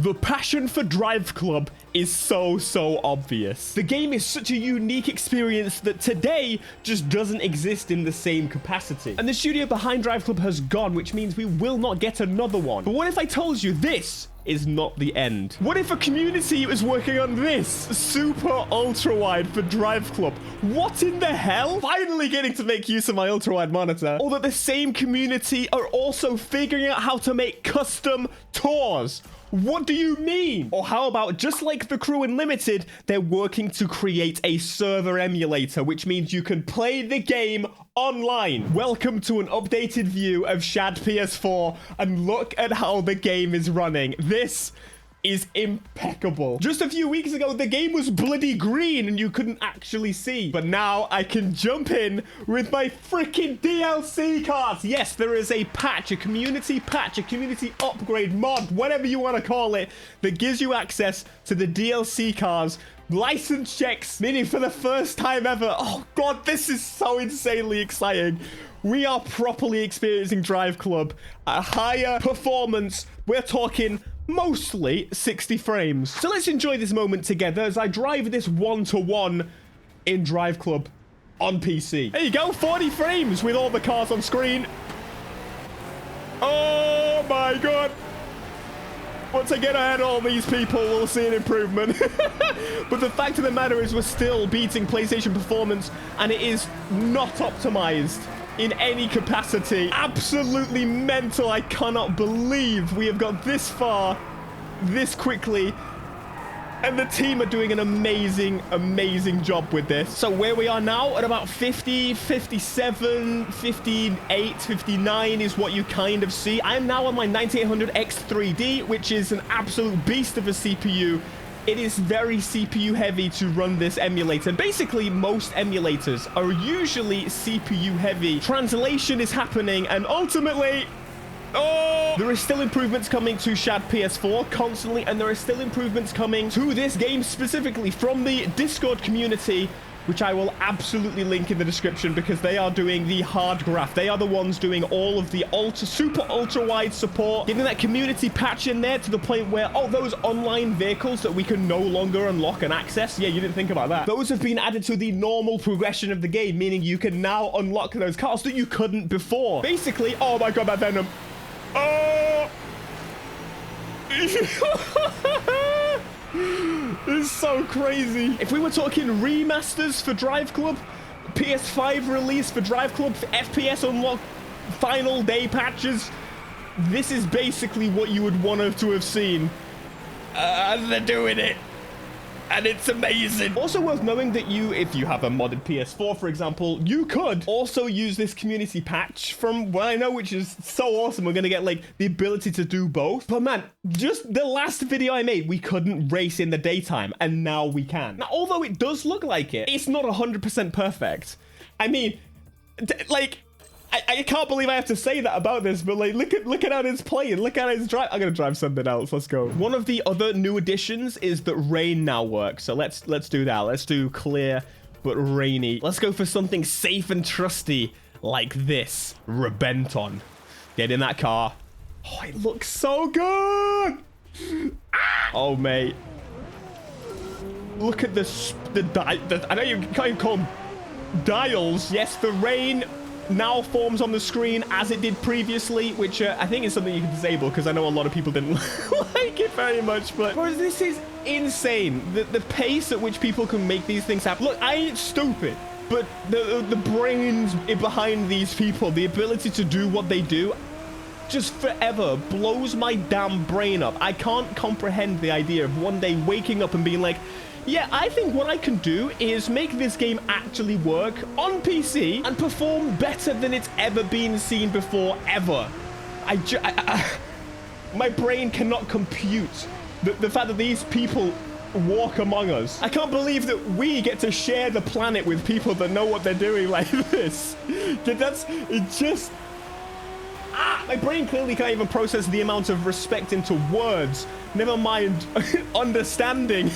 The passion for Driveclub is so obvious. The game is such a unique experience that today just doesn't exist in the same capacity. And the studio behind Driveclub has gone, which means we will not get another one. But what if I told you this is not the end? What if a community was working on this super ultra wide for Driveclub? What in the hell? Finally getting to make use of my ultra wide monitor. Or that the same community are also figuring out how to make custom tours. What do you mean? Or how about, just like the crew in Limited, they're working to create a server emulator, which means you can play the game online. Welcome to an updated view of Shad PS4, and look at how the game is running. This is impeccable. Just a few weeks ago, the game was bloody green and you couldn't actually see. But now I can jump in with my freaking DLC cards. Yes, there is a patch, a community upgrade mod, whatever you want to call it, that gives you access to the DLC cards. License checks, meaning for the first time ever. Oh God, this is so insanely exciting. We are properly experiencing Driveclub at higher performance. We're talking mostly 60 frames. So let's enjoy this moment together as I drive this 1-to-1 in Driveclub on PC. There you go, 40 frames with all the cars on screen. Oh my God. Once I get ahead of all these people, we'll see an improvement. But the fact of the matter is we're still beating PlayStation performance, and it is not optimized in any capacity. Absolutely mental. I cannot believe we have got this far this quickly, and the team are doing an amazing job with this. So where we are now at about 50, 57, 58, 59 is what you kind of see. I'm now on my 9800X3D, which is an absolute beast of a CPU. It is very CPU heavy to run this emulator. Basically, most emulators are usually CPU heavy. Translation is happening, and ultimately, there is still improvements coming to Shad PS4 constantly, and there are still improvements coming to this game specifically from the Discord community, which I will absolutely link in the description, because they are doing the hard graft. They are the ones doing all of the super ultra wide support, getting that community patch in there to the point where, oh, those online vehicles that we can no longer unlock and access. Yeah, you didn't think about that. Those have been added to the normal progression of the game, meaning you can now unlock those cars that you couldn't before. Basically, oh my God, that Venom. Oh! It's so crazy. If we were talking remasters for Driveclub, PS5 release for Driveclub, FPS unlock, final day patches, this is basically what you would want to have seen. And they're doing it. And it's amazing. Also worth knowing that if you have a modded PS4, for example, you could also use this community patch from what I know, which is so awesome. We're going to get like the ability to do both. But man, just the last video I made, we couldn't race in the daytime, and now we can. Now, although it does look like it, it's not 100% perfect. I mean, like, I can't believe I have to say that about this, but like, look at how it's playing. Look at how it's driving. I'm gonna drive something else. Let's go. One of the other new additions is that rain now works. So let's do that. Let's do clear but rainy. Let's go for something safe and trusty like this. Rebenton. Get in that car. Oh, it looks so good. Oh mate. Look at this. I know you can't even call them dials. Yes, the rain now forms on the screen as it did previously, which I think is something you can disable, because I know a lot of people didn't like it very much. But this is insane. The pace at which people can make these things happen. Look, I ain't stupid, but the brains behind these people, the ability to do what they do, just forever blows my damn brain up. I can't comprehend the idea of one day waking up and being like, yeah, I think what I can do is make this game actually work on PC and perform better than it's ever been seen before, ever. My brain cannot compute the fact that these people walk among us. I can't believe that we get to share the planet with people that know what they're doing like this. My brain clearly can't even process the amount of respect into words, never mind understanding.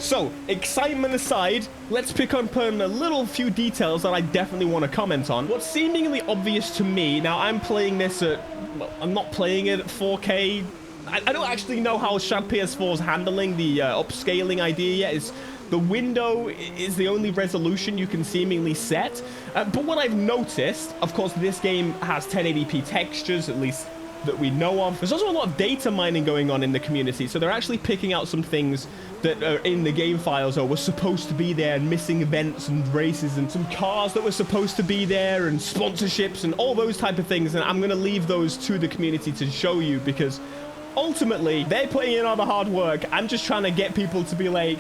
So, excitement aside, let's pick up on a few details that I definitely want to comment on. What's seemingly obvious to me, now I'm playing this at, well, I'm not playing it at 4K I don't actually know how Shad PS4 is handling the upscaling idea yet. It's the window is the only resolution you can seemingly set. But what I've noticed, of course, this game has 1080p textures, at least that we know of. There's also a lot of data mining going on in the community, so they're actually picking out some things that are in the game files or were supposed to be there, and missing events and races and some cars that were supposed to be there and sponsorships and all those type of things. And I'm going to leave those to the community to show you, because ultimately they're putting in all the hard work. I'm just trying to get people to be like,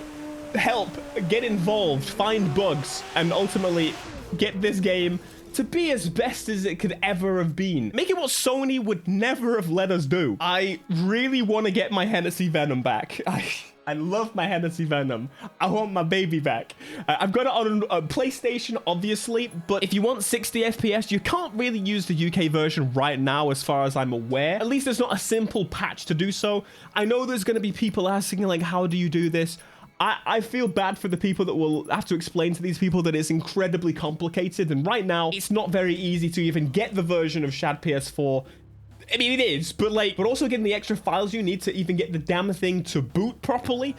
help, get involved, find bugs, and ultimately get this game to be as best as it could ever have been. Make it what Sony would never have let us do. I really want to get my Hennessy Venom back. I love my Hennessy Venom. I want my baby back. I've got it on a PlayStation, obviously, but if you want 60 FPS, you can't really use the UK version right now, as far as I'm aware. At least there's not a simple patch to do so. I know there's going to be people asking, like, how do you do this? I feel bad for the people that will have to explain to these people that it's incredibly complicated, and right now it's not very easy to even get the version of Shad PS4. I mean, it is, but also getting the extra files you need to even get the damn thing to boot properly.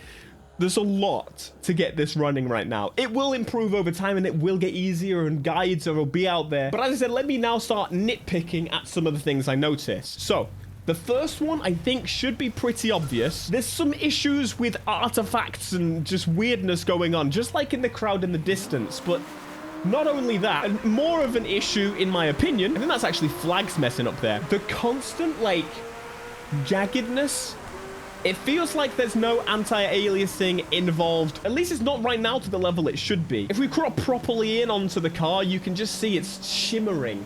There's a lot to get this running right now. It will improve over time, and it will get easier, and guides will be out there. But as I said, let me now start nitpicking at some of the things I noticed. So the first one, I think, should be pretty obvious. There's some issues with artifacts and just weirdness going on, just like in the crowd in the distance. But not only that, and more of an issue, in my opinion, I think that's actually flags messing up there. The constant, like, jaggedness. It feels like there's no anti-aliasing involved. At least it's not right now to the level it should be. If we crop properly in onto the car, you can just see it's shimmering.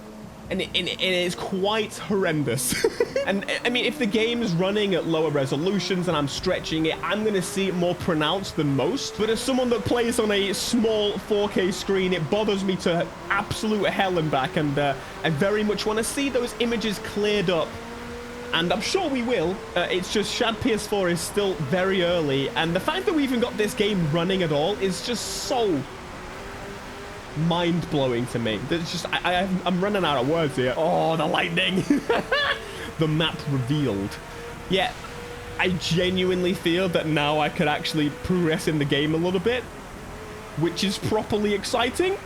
And it is quite horrendous. And I mean, if the game is running at lower resolutions and I'm stretching it, I'm going to see it more pronounced than most. But as someone that plays on a small 4K screen, it bothers me to absolute hell and back. And I very much want to see those images cleared up. And I'm sure we will. It's just Shad PS4 is still very early. And the fact that we even got this game running at all is just so mind-blowing to me. There's just I'm running out of words here. Oh, the lightning. The map revealed. Yeah, I genuinely feel that now I could actually progress in the game a little bit, which is properly exciting,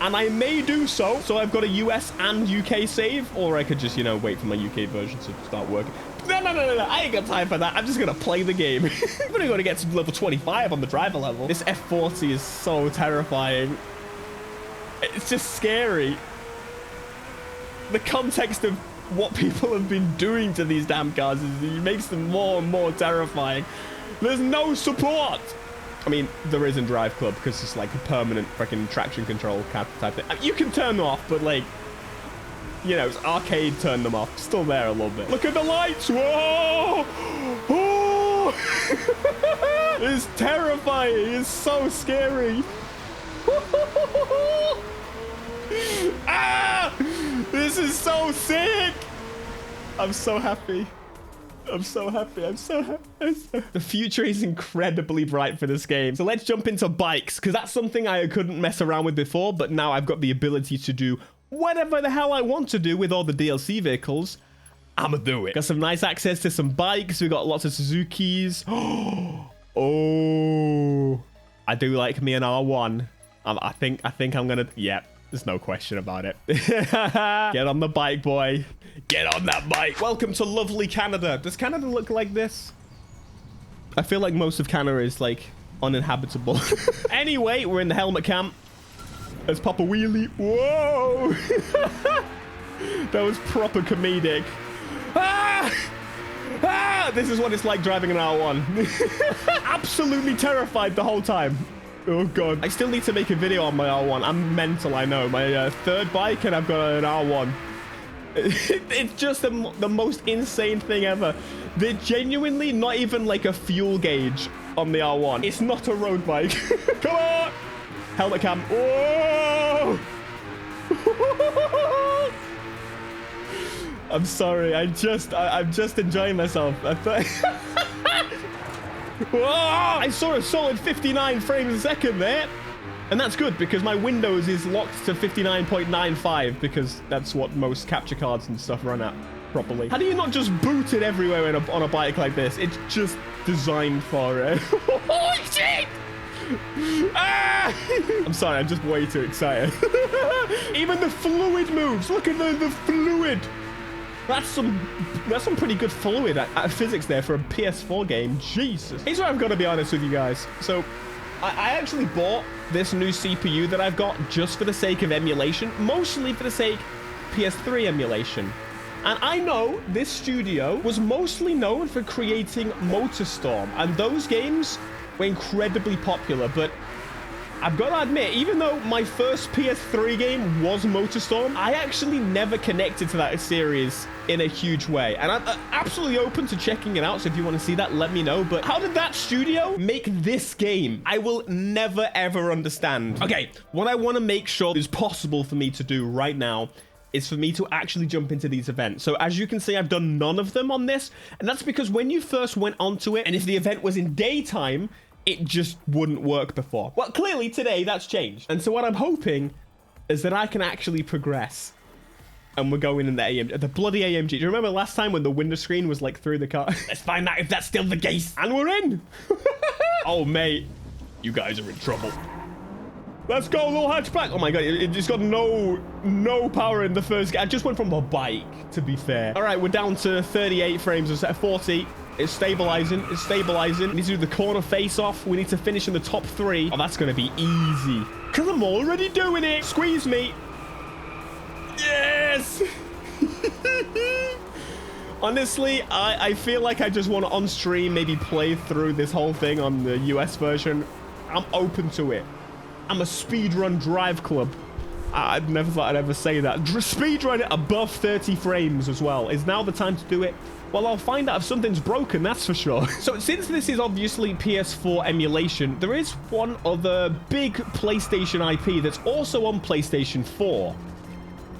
and I may do so. So I've got a US and UK save, or I could just, you know, wait for my UK version to start working. No, I ain't got time for that. I'm just gonna play the game. I'm gonna go to get to level 25 on the driver level. This F40 is so terrifying. It's just scary. The context of what people have been doing to these damn cars makes them more and more terrifying. There's no support. I mean, there is in Driveclub, because it's like a permanent freaking traction control type thing. You can turn them off, but like, you know, it's arcade turn them off. Still there a little bit. Look at the lights. Whoa! Oh! It's terrifying. It's so scary. Ah! This is so sick! I'm so happy. I'm so happy. The future is incredibly bright for this game. So let's jump into bikes, because that's something I couldn't mess around with before, but now I've got the ability to do whatever the hell I want to do with all the DLC vehicles. I'ma do it. Got some nice access to some bikes. We got lots of Suzukis. Oh, I do like me an R1. I think I'm gonna, yeah, there's no question about it. Get on the bike, boy. Get on that bike. Welcome to lovely Canada. Does Canada look like this? I feel like most of Canada is like uninhabitable. Anyway, we're in the helmet camp. Let's pop a wheelie. Whoa. That was proper comedic. Ah! Ah! This is what it's like driving an R1. Absolutely terrified the whole time. Oh god. I still need to make a video on my R1. I'm mental, I know. My third bike, and I've got an R1. It's just the most insane thing ever. They're genuinely not even like a fuel gauge on the R1. It's not a road bike. Come on! Helmet cam. Whoa! I'm sorry. I'm just enjoying myself. I thought... Whoa! I saw a solid 59 frames a second there. And that's good, because my Windows is locked to 59.95, because that's what most capture cards and stuff run at. properly. How do you not just boot it everywhere on a bike like this? It's just designed for it. Holy shit! Ah! I'm sorry, I'm just way too excited. Even the fluid moves. Look at the fluid. That's some pretty good fluid at physics there for a PS4 game. Jesus. Here's where I've got to be honest with you guys. So I actually bought this new CPU that I've got just for the sake of emulation, mostly for the sake PS3 emulation. And I know this studio was mostly known for creating MotorStorm, and those games were incredibly popular, but I've got to admit, even though my first PS3 game was MotorStorm, I actually never connected to that series in a huge way. And I'm absolutely open to checking it out, so if you want to see that, let me know. But how did that studio make this game? I will never, ever understand. Okay, what I want to make sure is possible for me to do right now is for me to actually jump into these events. So as you can see, I've done none of them on this, and that's because when you first went onto it, and if the event was in daytime, it just wouldn't work before. Well, clearly today that's changed. And so what I'm hoping is that I can actually progress. And we're going in the bloody AMG. Do you remember last time when the window screen was like through the car? Let's find out if that's still the case. And we're in. Oh, mate. You guys are in trouble. Let's go, little hatchback. Oh my God, it just got no power in the first game. I just went from a bike, to be fair. All right, we're down to 38 frames instead of 40. It's stabilizing. It's stabilizing. We need to do the corner face off. We need to finish in the top 3. Oh, that's going to be easy. Because I'm already doing it. Squeeze me. Yes. Honestly, I feel like I just want to on stream maybe play through this whole thing on the US version. I'm open to it. I'm a speedrun Driveclub. I'd never thought I'd ever say that. Speedrun it above 30 frames as well. Is now the time to do it? Well, I'll find out if something's broken, that's for sure. So since this is obviously PS4 emulation, there is one other big PlayStation IP that's also on PlayStation 4.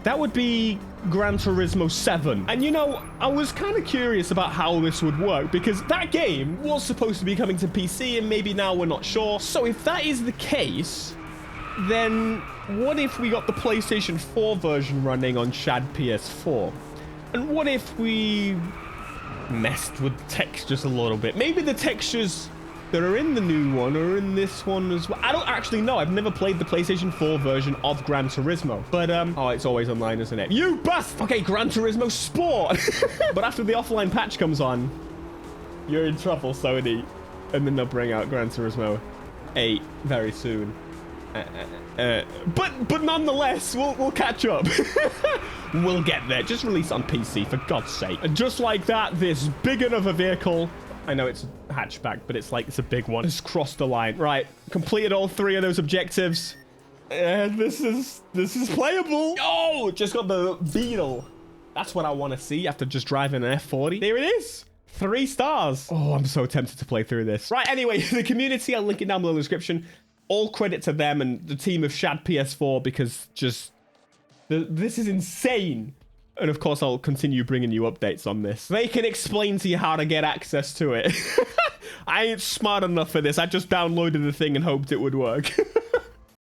That would be Gran Turismo 7. And you know, I was kind of curious about how this would work because that game was supposed to be coming to PC and maybe now we're not sure. So if that is the case, then what if we got the PlayStation 4 version running on Shad PS4? And what if we messed with the textures a little bit? Maybe the textures that are in the new one are in this one as well. I don't actually know. I've never played the PlayStation 4 version of Gran Turismo. But, oh, it's always online, isn't it? You bust! Okay, Gran Turismo Sport! But after the offline patch comes on, you're in trouble, Sony. And then they'll bring out Gran Turismo 8 very soon. But nonetheless, we'll catch up. We'll get there. Just release on PC, for God's sake. And just like that, this big enough a vehicle, I know it's a hatchback, but it's a big one, has crossed the line. Right, completed all 3 of those objectives. And this is playable. Oh, just got the Beetle. That's what I want to see after just driving an F40. There it is. 3 stars. Oh, I'm so tempted to play through this. Right, anyway, the community, I'll link it down below in the description. All credit to them and the team of Shad PS4 because just this is insane. And of course, I'll continue bringing you updates on this. They can explain to you how to get access to it. I ain't smart enough for this. I just downloaded the thing and hoped it would work.